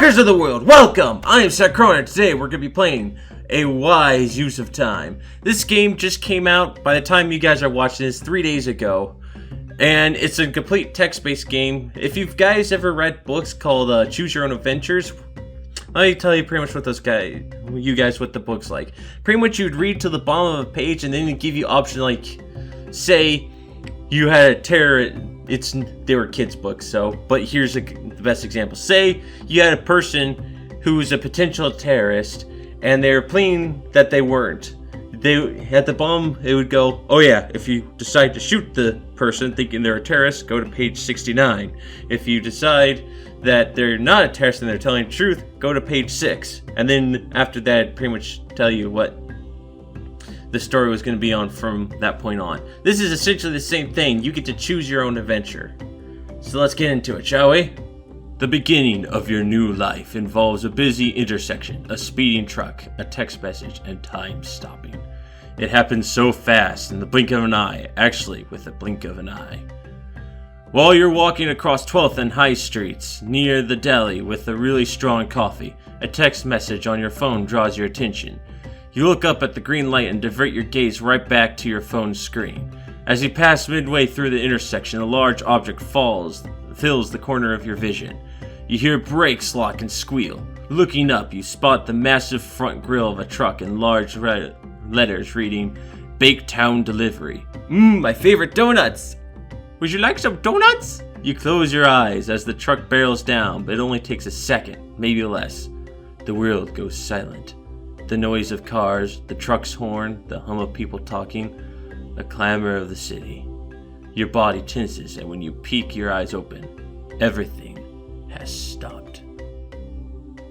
Fuckers of the world, welcome! I am Secrona. Today we're going to be playing A Wise Use of Time. This game just came out by the time you guys are watching this 3 days ago. And it's a complete text-based game. If you guys ever read books called Choose Your Own Adventures, let me tell you pretty much what what the book's like. Pretty much you'd read to the bottom of a page and then it'd give you options like, say, you had a terror. They were kids' books, but here's the best example. Say you had a person who's a potential terrorist, and they were pleading that they weren't. At the bottom, it would go, oh yeah, if you decide to shoot the person thinking they're a terrorist, go to page 69. If you decide that they're not a terrorist and they're telling the truth, go to page 6. And then after that, pretty much tell you what the story was going to be on from that point on. This is essentially the same thing. You get to choose your own adventure. So let's get into it, shall we? The beginning of your new life involves a busy intersection, a speeding truck, a text message, and time stopping. It happens so fast in the blink of an eye, actually with a blink of an eye. While you're walking across 12th and High Streets, near the deli with a really strong coffee, a text message on your phone draws your attention. You look up at the green light and divert your gaze right back to your phone's screen. As you pass midway through the intersection, a large object fills the corner of your vision. You hear brakes lock and squeal. Looking up, you spot the massive front grille of a truck in large red letters reading, Baketown Delivery. My favorite donuts! Would you like some donuts? You close your eyes as the truck barrels down, but it only takes a second, maybe less. The world goes silent. The noise of cars, the truck's horn, the hum of people talking, the clamor of the city. Your body tenses, and when you peek your eyes open, everything has stopped.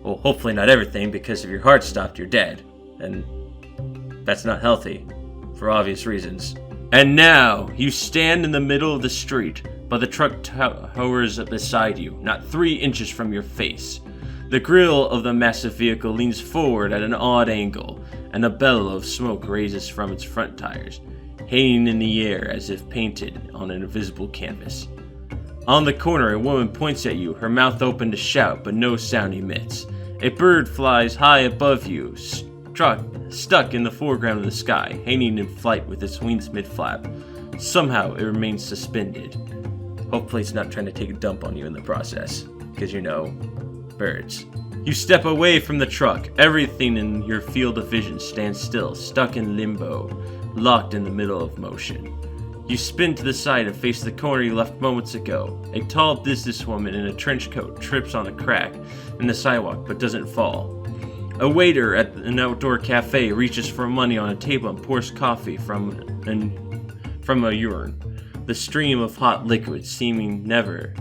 Well, hopefully not everything, because if your heart stopped, you're dead. And that's not healthy, for obvious reasons. And now, you stand in the middle of the street, but the truck towers beside you, not 3 inches from your face. The grille of the massive vehicle leans forward at an odd angle, and a bellow of smoke raises from its front tires, hanging in the air as if painted on an invisible canvas. On the corner, a woman points at you, her mouth open to shout, but no sound emits. A bird flies high above you, stuck in the foreground of the sky, hanging in flight with its wings mid-flap. Somehow, it remains suspended. Hopefully it's not trying to take a dump on you in the process, because birds. You step away from the truck. Everything in your field of vision stands still, stuck in limbo, locked in the middle of motion. You spin to the side and face the corner you left moments ago. A tall businesswoman in a trench coat trips on a crack in the sidewalk but doesn't fall. A waiter at an outdoor cafe reaches for money on a table and pours coffee from a urn, the stream of hot liquid seeming never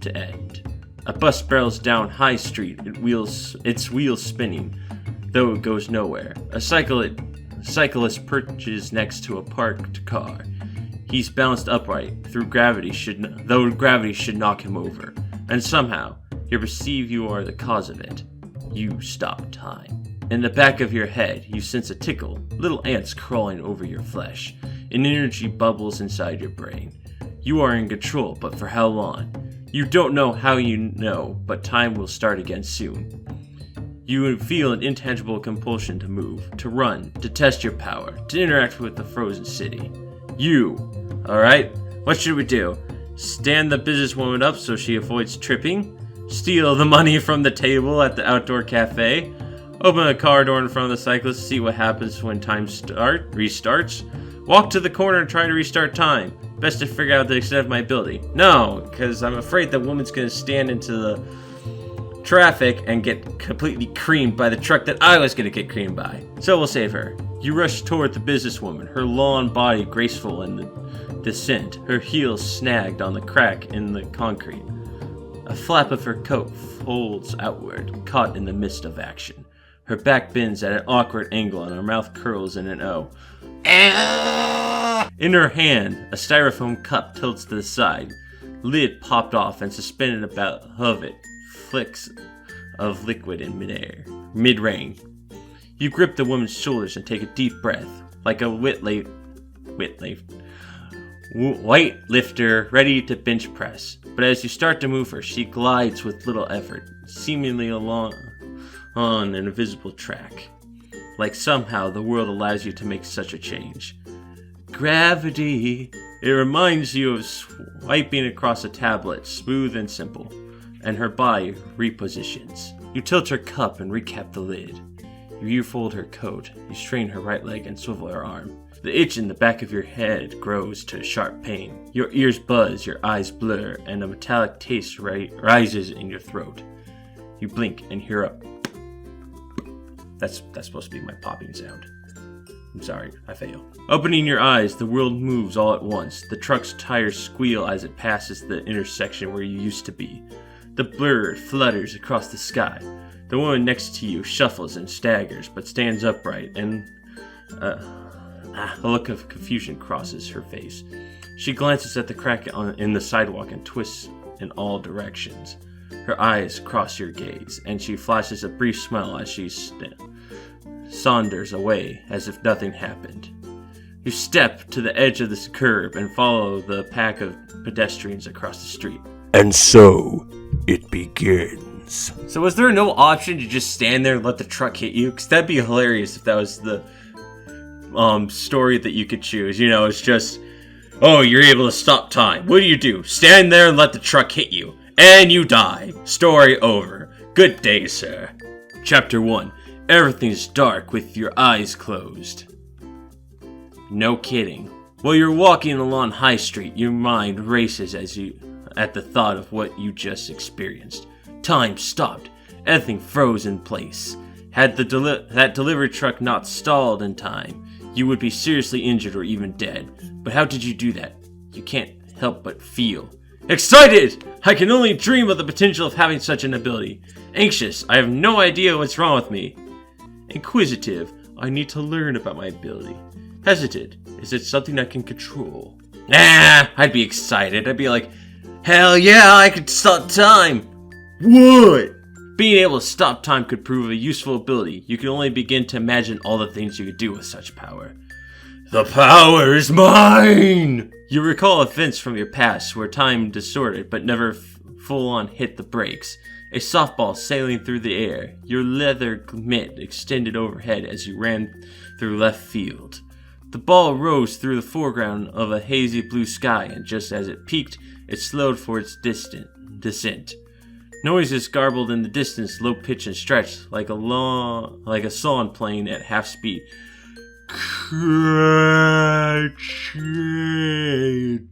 to end. A bus barrels down High Street, its wheels spinning, though it goes nowhere. A cyclist perches next to a parked car. He's bounced upright, though gravity should knock him over. And somehow, you perceive you are the cause of it. You stop time. In the back of your head, you sense a tickle, little ants crawling over your flesh. An energy bubbles inside your brain. You are in control, but for how long? You don't know how but time will start again soon. You feel an intangible compulsion to move, to run, to test your power, to interact with the frozen city. Alright, what should we do? Stand the businesswoman up so she avoids tripping? Steal the money from the table at the outdoor cafe? Open a car door in front of the cyclist to see what happens when time restarts? Walk to the corner and try to restart time. Best to figure out the extent of my ability. No, because I'm afraid the woman's going to stand into the traffic and get completely creamed by the truck that I was going to get creamed by. So we'll save her. You rush toward the businesswoman, her long body graceful in the descent, her heels snagged on the crack in the concrete. A flap of her coat folds outward, caught in the mist of action. Her back bends at an awkward angle and her mouth curls in an O. In her hand, a styrofoam cup tilts to the side. Lid popped off and suspended above it, flicks of liquid in mid-rain. You grip the woman's shoulders and take a deep breath, like a weightlifter ready to bench press. But as you start to move her, she glides with little effort, seemingly along on an invisible track. Like somehow the world allows you to make such a change. Gravity. It reminds you of swiping across a tablet, smooth and simple, and her body repositions. You tilt her cup and recap the lid. You fold her coat, you strain her right leg and swivel her arm. The itch in the back of your head grows to sharp pain. Your ears buzz, your eyes blur, and a metallic taste rises in your throat. You blink and hear a... That's supposed to be my popping sound. I'm sorry, I fail. Opening your eyes, the world moves all at once. The truck's tires squeal as it passes the intersection where you used to be. The bird flutters across the sky. The woman next to you shuffles and staggers, but stands upright, and a look of confusion crosses her face. She glances at the crack in the sidewalk and twists in all directions. Her eyes cross your gaze, and she flashes a brief smile as she saunters away as if nothing happened. You step to the edge of this curb and follow the pack of pedestrians across the street. And so, it begins. So was there no option to just stand there and let the truck hit you? Because that'd be hilarious if that was the story that you could choose. You know, it's just, oh, you're able to stop time. What do? Stand there and let the truck hit you. And you die. Story over. Good day, sir. Chapter 1. Everything's dark with your eyes closed. No kidding. While you're walking along High Street, your mind races at the thought of what you just experienced. Time stopped. Everything froze in place. Had that delivery truck not stalled in time, you would be seriously injured or even dead. But how did you do that? You can't help but feel excited! I can only dream of the potential of having such an ability. Anxious, I have no idea what's wrong with me. Inquisitive, I need to learn about my ability. Hesitant, is it something I can control? I'd be excited. I'd be like, hell yeah, I could stop time. What? Being able to stop time could prove a useful ability. You can only begin to imagine all the things you could do with such power. The power is mine! You recall events from your past where time distorted but never full-on hit the brakes. A softball sailing through the air, your leather mitt extended overhead as you ran through left field. The ball rose through the foreground of a hazy blue sky, and just as it peaked, it slowed for its descent. Noises garbled in the distance, low pitch and stretched, like a song playing at half speed. Catch it.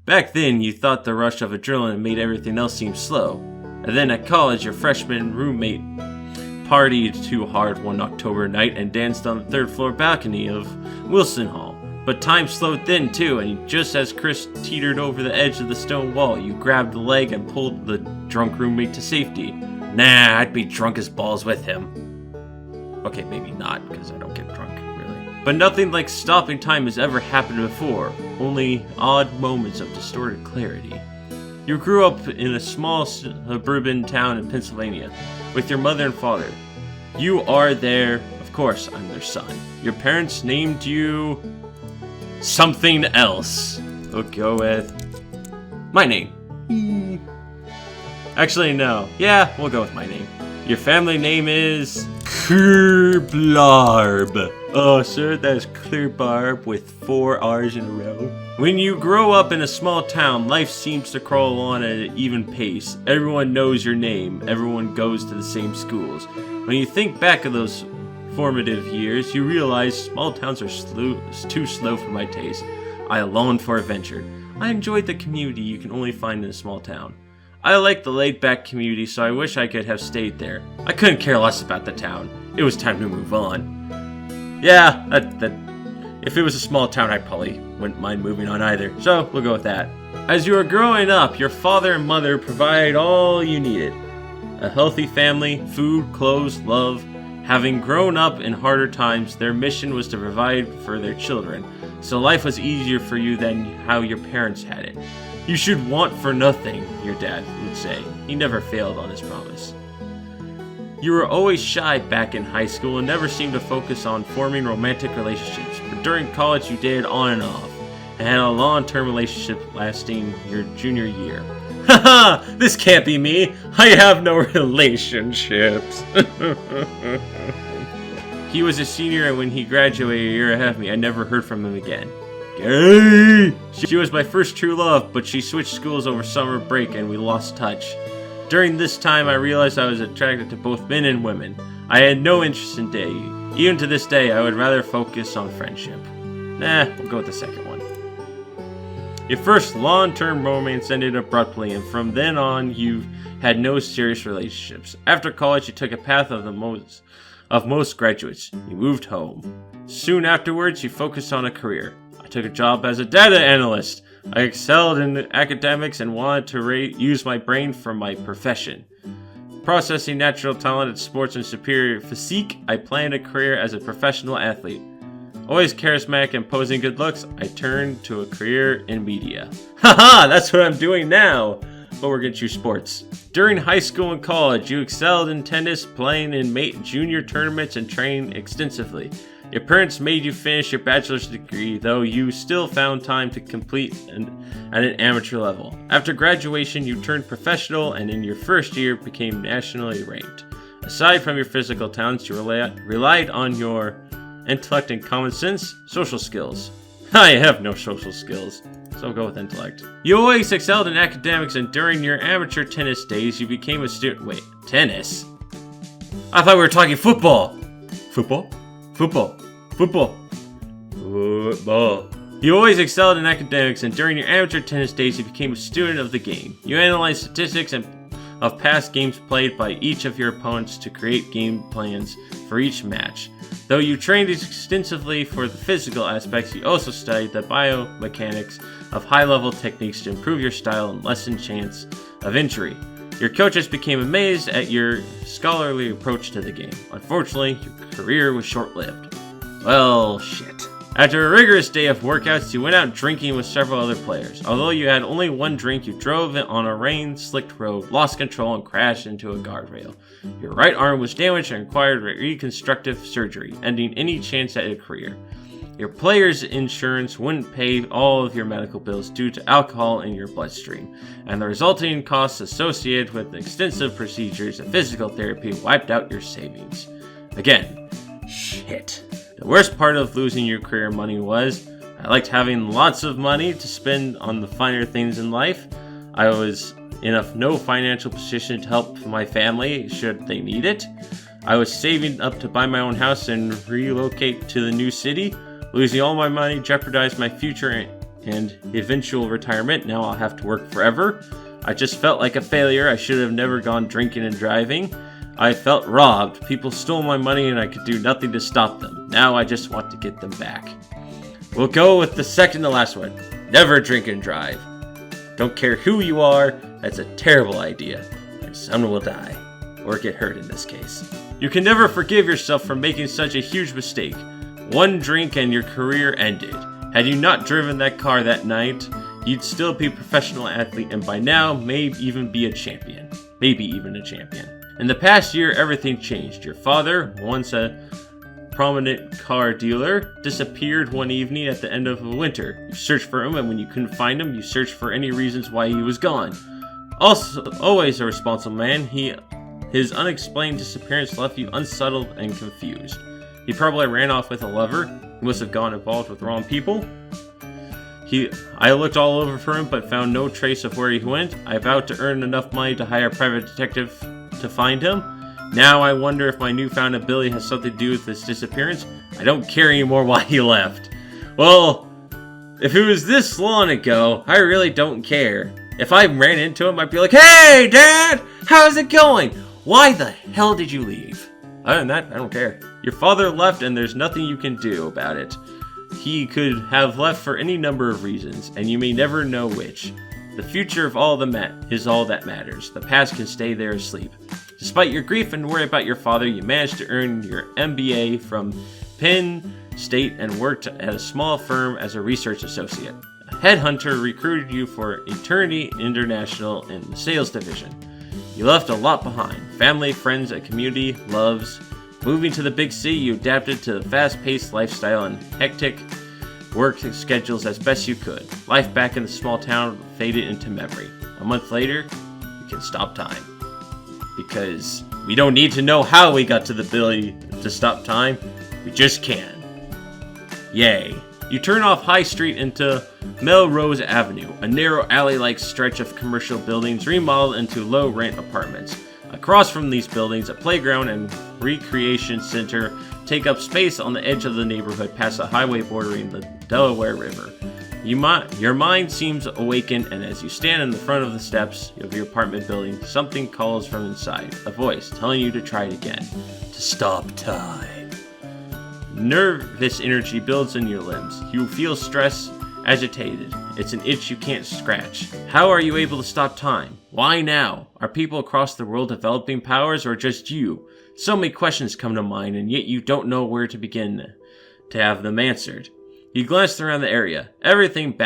Back then, you thought the rush of adrenaline made everything else seem slow. And then at college, your freshman roommate partied too hard one October night and danced on the third-floor balcony of Wilson Hall. But time slowed then, too, and just as Chris teetered over the edge of the stone wall, you grabbed the leg and pulled the drunk roommate to safety. Nah, I'd be drunk as balls with him. Okay, maybe not, because I don't get drunk, really. But nothing like stopping time has ever happened before, only odd moments of distorted clarity. You grew up in a small suburban town in Pennsylvania, with your mother and father. You are of course, I'm their son. Your parents named you something else. We'll go with my name. Actually, no. Yeah, we'll go with my name. Your family name is Kerblarb. Oh, sir, that is Clearbarb with 4 R's in a row. When you grow up in a small town, life seems to crawl along at an even pace. Everyone knows your name. Everyone goes to the same schools. When you think back of those formative years, you realize small towns are too slow for my taste. I long for adventure. I enjoyed the community you can only find in a small town. I like the laid-back community, so I wish I could have stayed there. I couldn't care less about the town. It was time to move on. Yeah, if it was a small town, I probably wouldn't mind moving on either. So, we'll go with that. As you were growing up, your father and mother provided all you needed. A healthy family, food, clothes, love. Having grown up in harder times, their mission was to provide for their children. So life was easier for you than how your parents had it. You should want for nothing, your dad would say. He never failed on his promise. You were always shy back in high school and never seemed to focus on forming romantic relationships, but during college you did on and off, and had a long-term relationship lasting your junior year. Haha, this can't be me. I have no relationships. He was a senior, and when he graduated a year ahead of me, I never heard from him again. Gay! She was my first true love, but she switched schools over summer break and we lost touch. During this time, I realized I was attracted to both men and women. I had no interest in dating. Even to this day, I would rather focus on friendship. We'll go with the second one. Your first long-term romance ended abruptly, and from then on, you had no serious relationships. After college, you took a path of most graduates. You moved home. Soon afterwards, you focused on a career. I took a job as a data analyst. I excelled in academics and wanted to use my brain for my profession. Processing natural talent at sports and superior physique, I planned a career as a professional athlete. Always charismatic and posing good looks, I turned to a career in media. Haha, that's what I'm doing now! But we're gonna choose sports. During high school and college, you excelled in tennis, playing in junior tournaments and trained extensively. Your parents made you finish your bachelor's degree, though you still found time to complete at an amateur level. After graduation, you turned professional and in your first year became nationally ranked. Aside from your physical talents, you relied on your intellect and common sense, social skills. I have no social skills, so I'll go with intellect. You always excelled in academics, and during your amateur tennis days, you became a student. Wait, tennis? I thought we were talking football. Football? Football. Football. Football. You always excelled in academics, and during your amateur tennis days, you became a student of the game. You analyzed statistics of past games played by each of your opponents to create game plans for each match. Though you trained extensively for the physical aspects, you also studied the biomechanics of high-level techniques to improve your style and lessen chance of injury. Your coaches became amazed at your scholarly approach to the game. Unfortunately, your career was short-lived. Well, shit. After a rigorous day of workouts, you went out drinking with several other players. Although you had only one drink, you drove on a rain-slicked road, lost control, and crashed into a guardrail. Your right arm was damaged and required reconstructive surgery, ending any chance at a career. Your player's insurance wouldn't pay all of your medical bills due to alcohol in your bloodstream, and the resulting costs associated with extensive procedures and physical therapy wiped out your savings. Again, shit. The worst part of losing your career money was, I liked having lots of money to spend on the finer things in life. I was in no financial position to help my family should they need it. I was saving up to buy my own house and relocate to the new city. Losing all my money jeopardized my future and eventual retirement. Now I'll have to work forever. I just felt like a failure. I should have never gone drinking and driving. I felt robbed. People stole my money and I could do nothing to stop them. Now I just want to get them back. We'll go with the second to last one. Never drink and drive. Don't care who you are, that's a terrible idea. And someone will die. Or get hurt in this case. You can never forgive yourself for making such a huge mistake. One drink and your career ended. Had you not driven that car that night, you'd still be a professional athlete and by now may even be a champion. Maybe even a champion. In the past year, everything changed. Your father, once a prominent car dealer, disappeared one evening at the end of the winter. You searched for him, and when you couldn't find him, you searched for any reasons why he was gone. Also, always a responsible man, his unexplained disappearance left you unsettled and confused. He probably ran off with a lover. He must have gone involved with the wrong people. I looked all over for him, but found no trace of where he went. I vowed to earn enough money to hire a private detective to find him. Now I wonder if my newfound ability has something to do with his disappearance. I don't care anymore why he left. Well, if it was this long ago, I really don't care. If I ran into him, I'd be like, "Hey, Dad! How's it going? Why the hell did you leave?" Other than that, I don't care. Your father left and there's nothing you can do about it. He could have left for any number of reasons, and you may never know which. The future of all is all that matters. The past can stay there asleep. Despite your grief and worry about your father, you managed to earn your MBA from Penn State and worked at a small firm as a research associate. A headhunter recruited you for Eternity International in the sales division. You left a lot behind. Family, friends, a community, loves. Moving to the big city, you adapted to the fast-paced lifestyle and hectic work schedules as best you could. Life back in the small town faded into memory. A month later, you can stop time. Because we don't need to know how we got to the ability to stop time, we just can. Yay. You turn off High Street into Melrose Avenue, a narrow alley-like stretch of commercial buildings remodeled into low-rent apartments. Across from these buildings, a playground and recreation center take up space on the edge of the neighborhood past a highway bordering the Delaware River. Your mind seems awakened, and as you stand in the front of the steps of your apartment building, something calls from inside, a voice telling you to try it again, to stop time. Nervous energy builds in your limbs. You feel stress, agitated. It's an itch you can't scratch. How are you able to stop time? Why now? Are people across the world developing powers, or just you? So many questions come to mind, and yet you don't know where to begin to have them answered. You glance around the area. Everything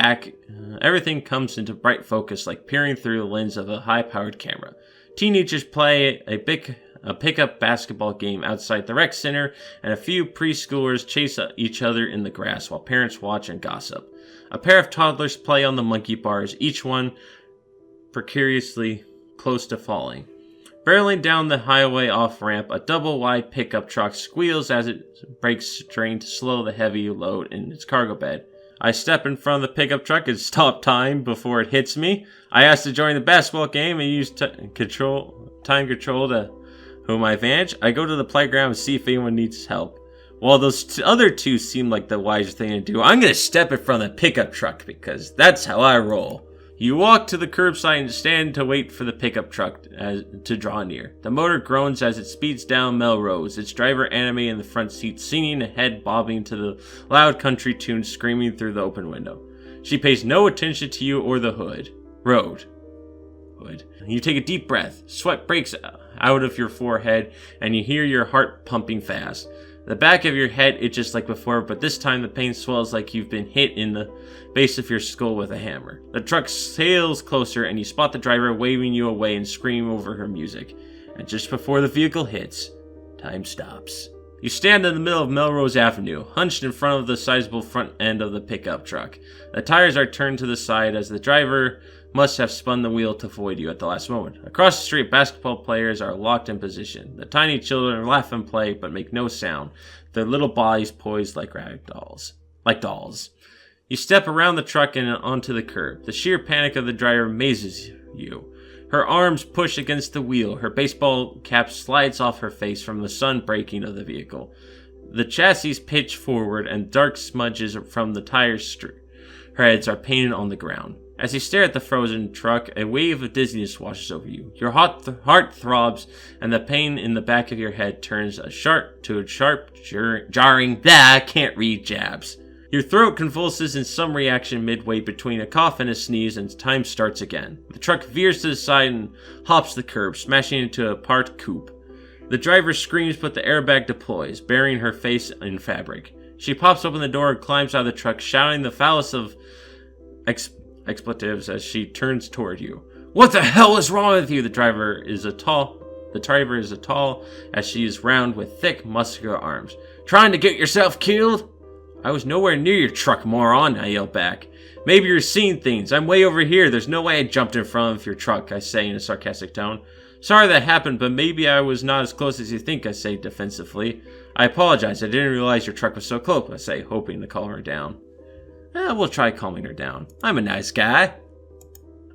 comes into bright focus, like peering through the lens of a high-powered camera. Teenagers play a pickup basketball game outside the rec center, and a few preschoolers chase each other in the grass while parents watch and gossip. A pair of toddlers play on the monkey bars, each one precariously close to falling. Barreling down the highway off-ramp, a double-wide pickup truck squeals as it brakes strain to slow the heavy load in its cargo bed. I step in front of the pickup truck and stop time before it hits me. I ask to join the basketball game and use time control to hold my advantage. I go to the playground and see if anyone needs help. While those other two seem like the wiser thing to do, I'm going to step in front of the pickup truck because that's how I roll. You walk to the curbside and stand to wait for the pickup truck to draw near. The motor groans as it speeds down Melrose, its driver animated in the front seat, singing ahead, bobbing to the loud country tune screaming through the open window. She pays no attention to you or the road. You take a deep breath. Sweat breaks out of your forehead, and you hear your heart pumping fast. The back of your head itches like before, but this time the pain swells like you've been hit in the base of your skull with a hammer. The truck sails closer, and you spot the driver waving you away and scream over her music. And just before the vehicle hits, time stops. You stand in the middle of Melrose Avenue, hunched in front of the sizable front end of the pickup truck. The tires are turned to the side as the driver must have spun the wheel to avoid you at the last moment. Across the street, basketball players are locked in position. The tiny children laugh and play, but make no sound, their little bodies poised like dolls. You step around the truck and onto the curb. The sheer panic of the driver amazes you. Her arms push against the wheel. Her baseball cap slides off her face from the sun braking of the vehicle. The chassis pitch forward, and dark smudges from the tires' heads are painted on the ground. As you stare at the frozen truck, a wave of dizziness washes over you. Your heart throbs, and the pain in the back of your head turns jarring, I can't read jabs. Your throat convulses in some reaction midway between a cough and a sneeze, and time starts again. The truck veers to the side and hops the curb, smashing into a parked coupe. The driver screams, but the airbag deploys, burying her face in fabric. She pops open the door and climbs out of the truck, shouting the foulest of expletives as she turns toward you. What the hell is wrong with you? The driver is tall as she is round with thick, muscular arms. Trying to get yourself killed? I was nowhere near your truck, moron, I yell back. Maybe you're seeing things. I'm way over here. There's no way I jumped in front of your truck, I say in a sarcastic tone. Sorry that happened, but maybe I was not as close as you think, I say defensively. I apologize. I didn't realize your truck was so close, I say, hoping to calm her down. We'll try calming her down. I'm a nice guy.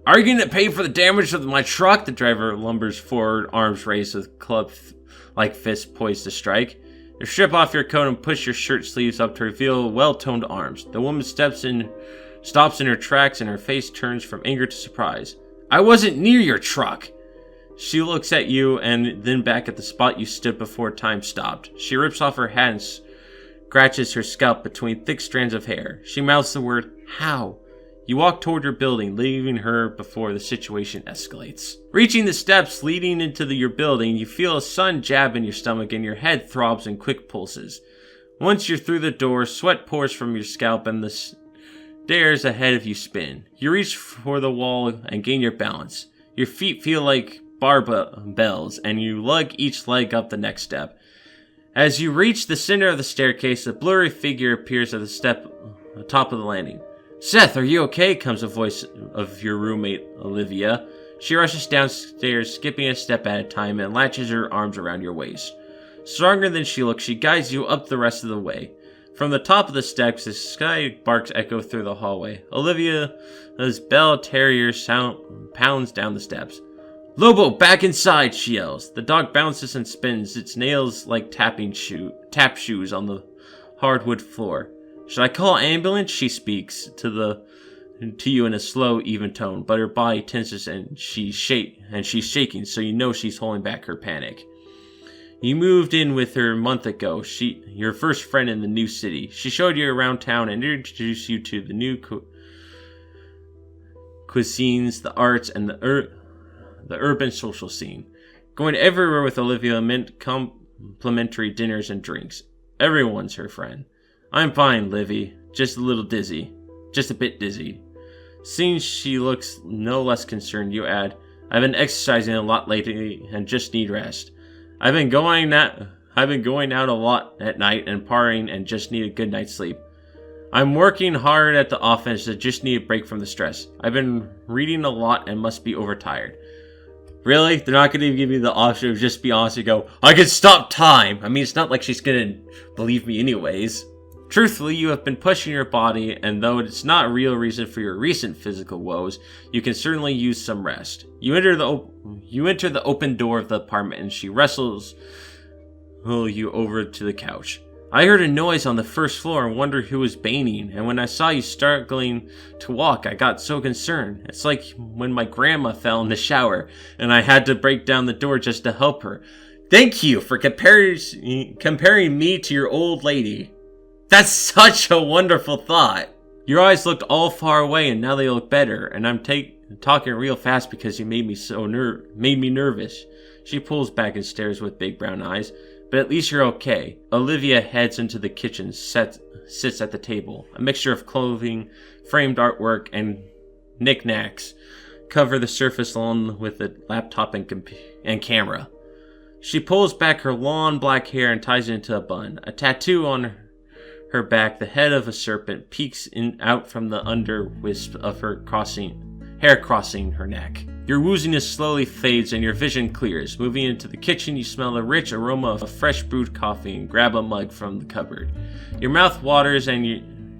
Are you going to pay for the damage of my truck? The driver lumbers forward, arms raised with club-like fists poised to strike. You strip off your coat and push your shirt sleeves up to reveal well-toned arms. The woman stops in her tracks, and her face turns from anger to surprise. I wasn't near your truck. She looks at you and then back at the spot you stood before time stopped. She rips off her hat and scratches her scalp between thick strands of hair. She mouths the word, how? You walk toward your building, leaving her before the situation escalates. Reaching the steps leading into your building, you feel a sudden jab in your stomach and your head throbs in quick pulses. Once you're through the door, sweat pours from your scalp and the stairs ahead of you spin. You reach for the wall and gain your balance. Your feet feel like barbells, and you lug each leg up the next step. As you reach the center of the staircase, a blurry figure appears at the step top of the landing. Seth, are you okay? Comes the voice of your roommate, Olivia. She rushes downstairs, skipping a step at a time, and latches her arms around your waist. Stronger than she looks, she guides you up the rest of the way. From the top of the steps, the sky barks echo through the hallway. Olivia's bell terrier sound pounds down the steps. Lobo, back inside, she yells. The dog bounces and spins, its nails like tap shoes on the hardwood floor. Should I call ambulance? She speaks to you in a slow, even tone, but her body tenses and she's shaking, so you know she's holding back her panic. You moved in with her a month ago. Your first friend in the new city. She showed you around town and introduced you to the new cuisines, the arts, and the urban social scene. Going everywhere with Olivia meant complimentary dinners and drinks. Everyone's her friend. I'm fine, Livy. Just a little dizzy. Just a bit dizzy. Seeing she looks no less concerned, you add, I've been exercising a lot lately and just need rest. I've been going out a lot at night and partying and just need a good night's sleep. I'm working hard at the office and just need a break from the stress. I've been reading a lot and must be overtired. Really? They're not going to give you the option of just be honest and go, I can stop time! I mean, it's not like she's going to believe me anyways. Truthfully, you have been pushing your body, and though it's not a real reason for your recent physical woes, you can certainly use some rest. You enter the open door of the apartment, and she wrestles you over to the couch. I heard a noise on the first floor and wondered who was banging, and when I saw you struggling to walk, I got so concerned. It's like when my grandma fell in the shower, and I had to break down the door just to help her. Thank you for comparing me to your old lady. That's such a wonderful thought. Your eyes looked all far away and now they look better, and I'm talking real fast because you made me nervous. She pulls back and stares with big brown eyes. But at least you're okay. Olivia heads into the kitchen, sits at the table. A mixture of clothing, framed artwork, and knickknacks cover the surface along with the laptop and camera. She pulls back her long black hair and ties it into a bun. A tattoo on her back, the head of a serpent, peeks out from the under wisp of her hair crossing her neck. Your wooziness slowly fades and your vision clears. Moving into the kitchen, you smell the rich aroma of fresh brewed coffee and grab a mug from the cupboard. Your mouth waters and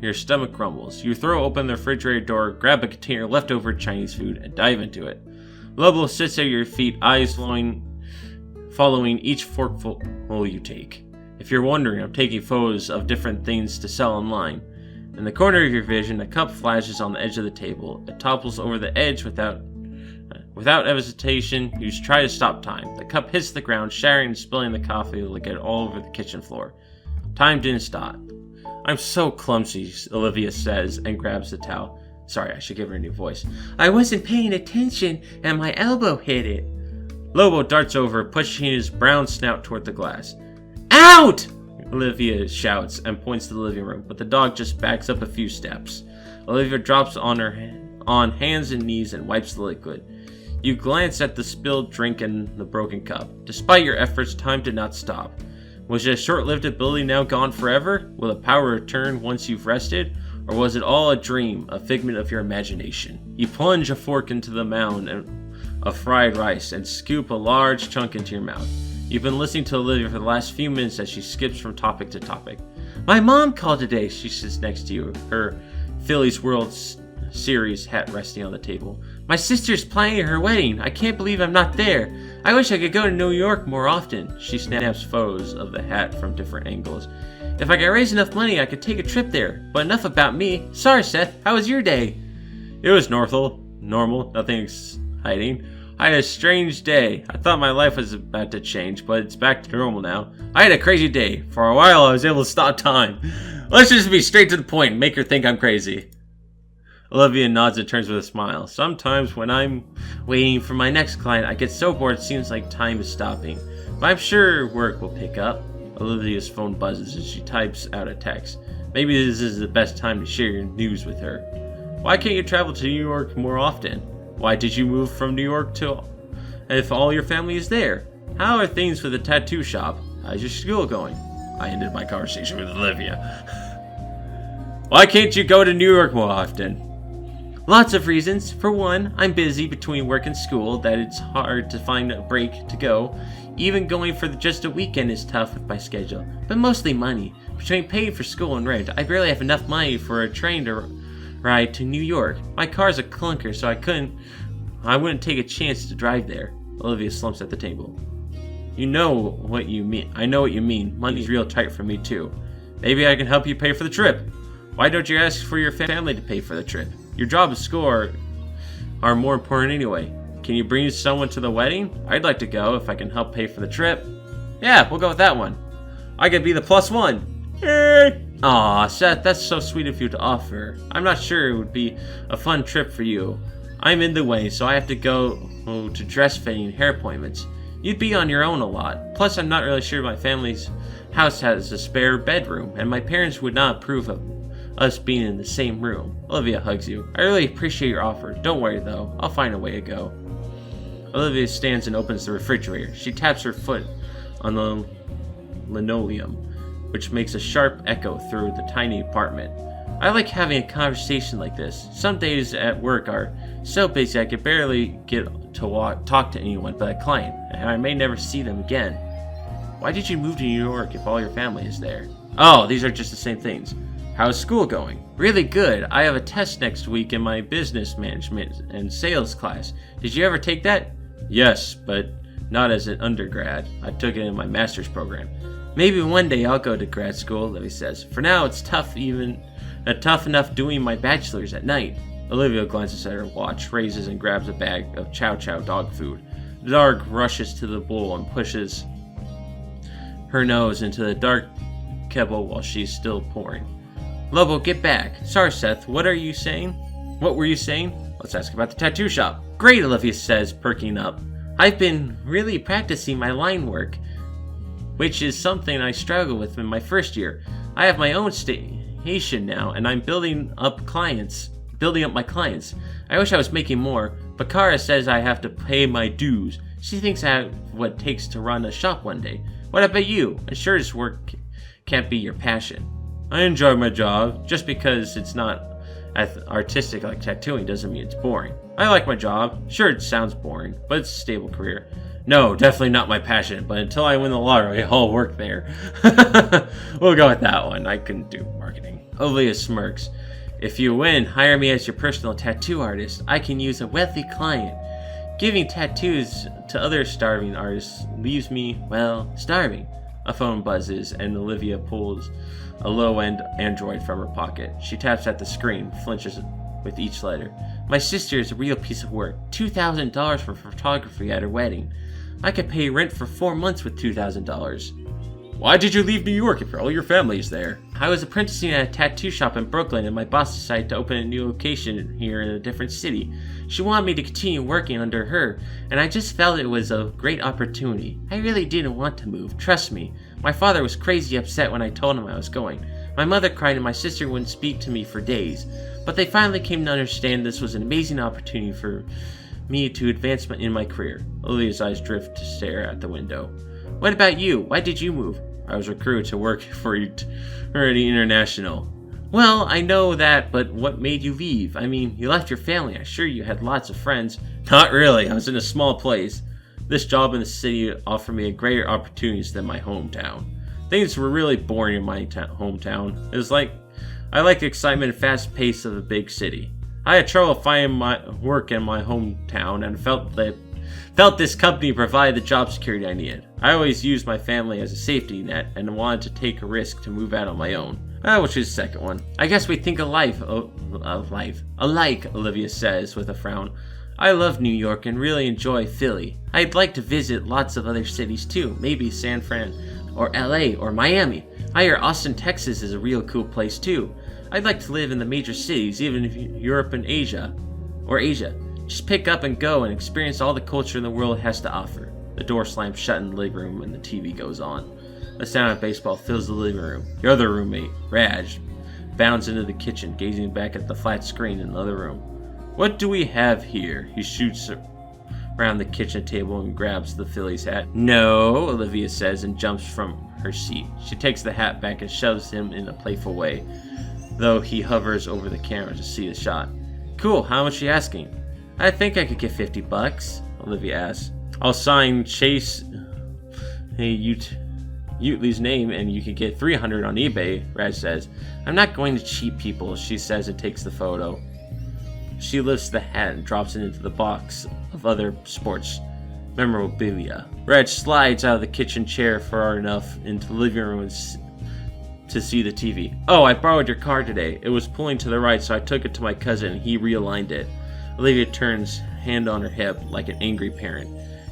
your stomach grumbles. You throw open the refrigerator door, grab a container of leftover Chinese food, and dive into it. Lobo sits at your feet, eyes following each forkful you take. If you're wondering, I'm taking photos of different things to sell online. In the corner of your vision, a cup flashes on the edge of the table. It topples over the edge without hesitation. You try to stop time. The cup hits the ground, shattering and spilling the coffee liquid all over the kitchen floor. Time didn't stop. I'm so clumsy, Olivia says, and grabs the towel. Sorry, I should give her a new voice. I wasn't paying attention, and my elbow hit it. Lobo darts over, pushing his brown snout toward the glass. Out! Olivia shouts and points to the living room, but the dog just backs up a few steps. Olivia drops on hands and knees and wipes the liquid. You glance at the spilled drink and the broken cup. Despite your efforts, time did not stop. Was your short-lived ability now gone forever? Will the power return once you've rested? Or was it all a dream, a figment of your imagination? You plunge a fork into the mound of fried rice and scoop a large chunk into your mouth. You've been listening to Olivia for the last few minutes as she skips from topic to topic. My mom called today. She sits next to you, her Phillies World Series hat resting on the table. My sister's planning her wedding. I can't believe I'm not there. I wish I could go to New York more often. She snaps photos of the hat from different angles. If I could raise enough money, I could take a trip there. But enough about me. Sorry, Seth. How was your day? It was normal. Nothing exciting. I had a strange day. I thought my life was about to change, but it's back to normal now. I had a crazy day. For a while, I was able to stop time. Let's just be straight to the point and make her think I'm crazy. Olivia nods and turns with a smile. Sometimes when I'm waiting for my next client, I get so bored it seems like time is stopping. But I'm sure work will pick up. Olivia's phone buzzes as she types out a text. Maybe this is the best time to share your news with her. Why can't you travel to New York more often? Why did you move from New York if all your family is there? How are things with the tattoo shop? How's your school going? I ended my conversation with Olivia. Why can't you go to New York more often? Lots of reasons. For one, I'm busy between work and school that it's hard to find a break to go. Even going for just a weekend is tough with my schedule. But mostly money. Between paying for school and rent, I barely have enough money for a train to ride to New York. My car's a clunker, so I wouldn't take a chance to drive there. Olivia slumps at the table. You know what you mean. I know what you mean. Money's real tight for me too. Maybe I can help you pay for the trip. Why don't you ask for your family to pay for the trip? Your job and school are more important anyway. Can you bring someone to the wedding? I'd like to go if I can help pay for the trip. Yeah, we'll go with that one. I could be the +1. Aw, Seth, that's so sweet of you to offer. I'm not sure it would be a fun trip for you. I'm in the way, so I have to go to dress fitting and hair appointments. You'd be on your own a lot. Plus, I'm not really sure my family's house has a spare bedroom, and my parents would not approve of us being in the same room. Olivia hugs you. I really appreciate your offer. Don't worry though, I'll find a way to go. Olivia stands and opens the refrigerator. She taps her foot on the linoleum, which makes a sharp echo through the tiny apartment. I like having a conversation like this. Some days at work are so busy I could barely get to talk to anyone but a client, and I may never see them again. Why did you move to New York if all your family is there? Oh, these are just the same things. How's school going? Really good. I have a test next week in my business management and sales class. Did you ever take that? Yes, but not as an undergrad. I took it in my master's program. Maybe one day I'll go to grad school, Livy says. For now, it's tough enough doing my bachelor's at night. Olivia glances at her watch, raises and grabs a bag of Chow Chow dog food. The dog rushes to the bowl and pushes her nose into the dark kettle while she's still pouring. Lobo, get back. Sorry, Seth, what were you saying? Let's ask about the tattoo shop. Great, Olivia says, perking up. I've been really practicing my line work, which is something I struggled with in my first year. I have my own station now, and I'm building up my clients. I wish I was making more, but Kara says I have to pay my dues. She thinks I have what it takes to run a shop one day. What about you? I'm sure this work can't be your passion. I enjoy my job. Just because it's not artistic like tattooing doesn't mean it's boring. I like my job. Sure, it sounds boring, but it's a stable career. No, definitely not my passion, but until I win the lottery, I'll work there. We'll go with that one. I couldn't do marketing. Olivia smirks. If you win, hire me as your personal tattoo artist. I can use a wealthy client. Giving tattoos to other starving artists leaves me, well, starving. A phone buzzes, and Olivia pulls a low-end Android from her pocket. She taps at the screen, flinches with each letter. My sister is a real piece of work. $2,000 for photography at her wedding. I could pay rent for 4 months with $2,000. Why did you leave New York if all your family is there? I was apprenticing at a tattoo shop in Brooklyn, and my boss decided to open a new location here in a different city. She wanted me to continue working under her, and I just felt it was a great opportunity. I really didn't want to move, trust me. My father was crazy upset when I told him I was going. My mother cried and my sister wouldn't speak to me for days. But they finally came to understand this was an amazing opportunity for me to advance in my career. Olivia's eyes drift to stare at the window. What about you? Why did you move? I was recruited to work for Eternity International. Well, I know that, but what made you leave? I mean, you left your family. I'm sure you had lots of friends. Not really. I was in a small place. This job in the city offered me greater opportunities than my hometown. Things were really boring in my hometown. It was like I like the excitement and fast pace of a big city. I had trouble finding my work in my hometown and felt this company provided the job security I needed. I always used my family as a safety net and wanted to take a risk to move out on my own. Which is the second one. I guess we think alike, Olivia says with a frown. I love New York and really enjoy Philly. I'd like to visit lots of other cities too, maybe San Fran or LA or Miami. I hear Austin, Texas is a real cool place too. I'd like to live in the major cities, even if Europe and Asia. Just pick up and go and experience all the culture the world has to offer. The door slams shut in the living room and the TV goes on. The sound of baseball fills the living room. Your other roommate, Raj, bounds into the kitchen, gazing back at the flat screen in the other room. What do we have here? He shoots around the kitchen table and grabs the Phillies hat. No, Olivia says and jumps from her seat. She takes the hat back and shoves him in a playful way. though he hovers over the camera to see the shot. Cool, how much are you asking? I think I could get $50, Olivia asks. I'll sign Chase Utley's name and you can get $300 on eBay, Raj says. I'm not going to cheat people, she says and takes the photo. She lifts the hat and drops it into the box of other sports memorabilia. Reg slides out of the kitchen chair far enough into the living room to see the TV. Oh, I borrowed your car today. It was pulling to the right, so I took it to my cousin and he realigned it. Olivia turns, hand on her hip, like an angry parent.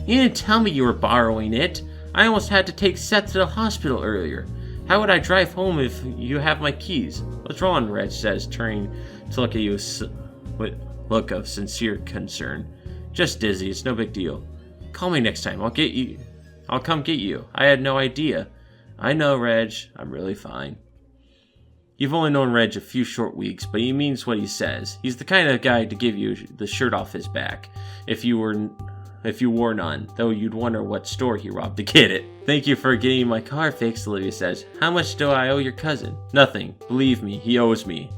You didn't tell me you were borrowing it. I almost had to take Seth to the hospital earlier. How would I drive home if you have my keys? What's wrong, Reg says, turning to look at you with look of sincere concern. Just dizzy, it's no big deal. Call me next time, I'll come get you. I had no idea. I know, Reg, I'm really fine. You've only known Reg a few short weeks, but he means what he says. He's the kind of guy to give you the shirt off his back. If you wore none, though you'd wonder what store he robbed to get it. Thank you for getting my car fixed, Olivia says. How much do I owe your cousin? Nothing. Believe me, he owes me.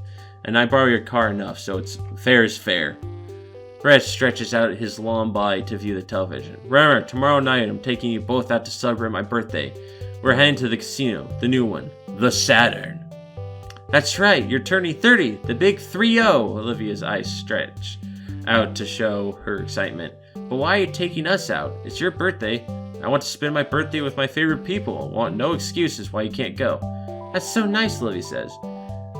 And I borrow your car enough, so it's fair is fair. Reg stretches out his long body to view the television. Remember, tomorrow night I'm taking you both out to celebrate my birthday. We're heading to the casino, the new one, the Saturn. That's right, you're turning 30, the big 3-0. Olivia's eyes stretch out to show her excitement. But why are you taking us out? It's your birthday. I want to spend my birthday with my favorite people. I want no excuses why you can't go. That's so nice, Olivia says.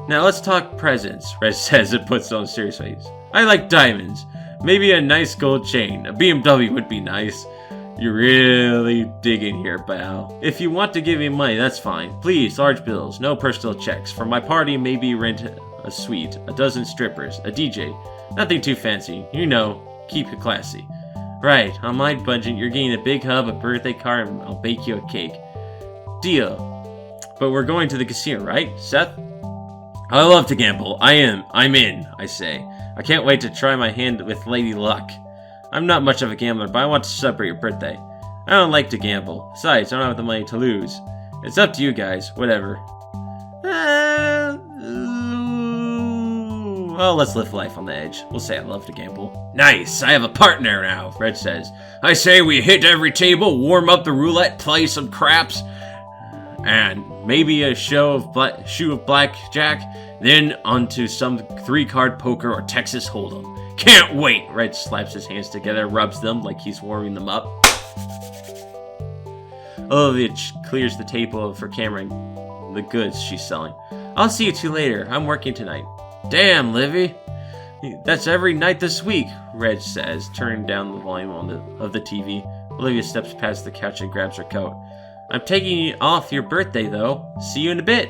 Now let's talk presents, Reg says and puts on a serious face. I like diamonds. Maybe a nice gold chain. A BMW would be nice. You're really digging here, pal. If you want to give me money, that's fine. Please, large bills, no personal checks. For my party, maybe rent a suite, a dozen strippers, a DJ. Nothing too fancy. You know, keep it classy. Right, on my budget, you're getting a big hub, a birthday card, and I'll bake you a cake. Deal. But we're going to the casino, right, Seth? I love to gamble. I'm in, I say. I can't wait to try my hand with Lady Luck. I'm not much of a gambler, but I want to celebrate your birthday. I don't like to gamble. Besides, I don't have the money to lose. It's up to you guys, whatever. Well, let's live life on the edge. We'll say I love to gamble. Nice, I have a partner now, Reg says. I say we hit every table, warm up the roulette, play some craps, and maybe a shoe of blackjack, then onto some 3-card poker or Texas Hold'em. Can't wait! Reg slaps his hands together, rubs them like he's warming them up. Olivia clears the table for Cameron, the goods she's selling. I'll see you two later. I'm working tonight. Damn, Livy. That's every night this week, Reg says, turning down the volume of the TV. Olivia steps past the couch and grabs her coat. I'm taking you off your birthday, though. See you in a bit.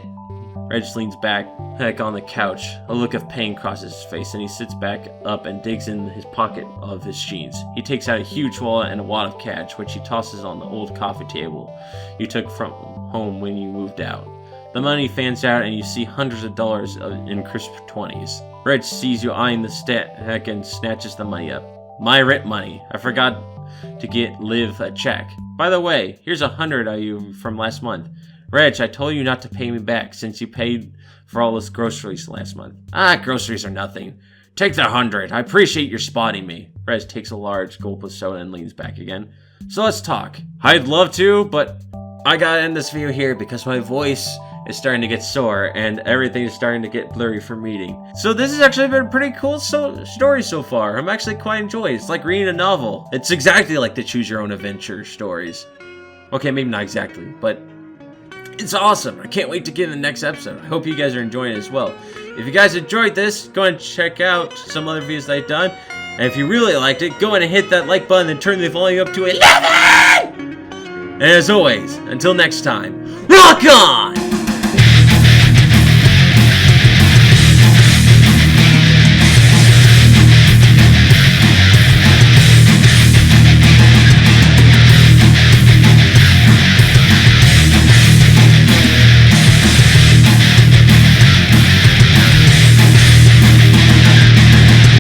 Reg leans back on the couch. A look of pain crosses his face, and he sits back up and digs in his pocket of his jeans. He takes out a huge wallet and a wad of cash, which he tosses on the old coffee table you took from home when you moved out. The money fans out, and you see hundreds of dollars in crisp 20s. Reg sees you eyeing the stack and snatches the money up. My rent money. I forgot to get Liv a check. By the way, here's $100 of you from last month. Reg, I told you not to pay me back since you paid for all those groceries last month. Groceries are nothing. Take the $100. I appreciate your spotting me. Reg takes a large gulp of soda and leans back again. So let's talk. I'd love to, but I gotta end this video here because my voice is starting to get sore and everything is starting to get blurry from reading. So this has actually been a pretty cool story so far. I'm actually quite enjoying it. It's like reading a novel. It's exactly like the Choose Your Own Adventure stories. Okay, maybe not exactly, but it's awesome. I can't wait to get in the next episode. I hope you guys are enjoying it as well. If you guys enjoyed this, go ahead and check out some other videos that I've done. And if you really liked it, go ahead and hit that like button and turn the volume up to 11! And as always, until next time, rock on!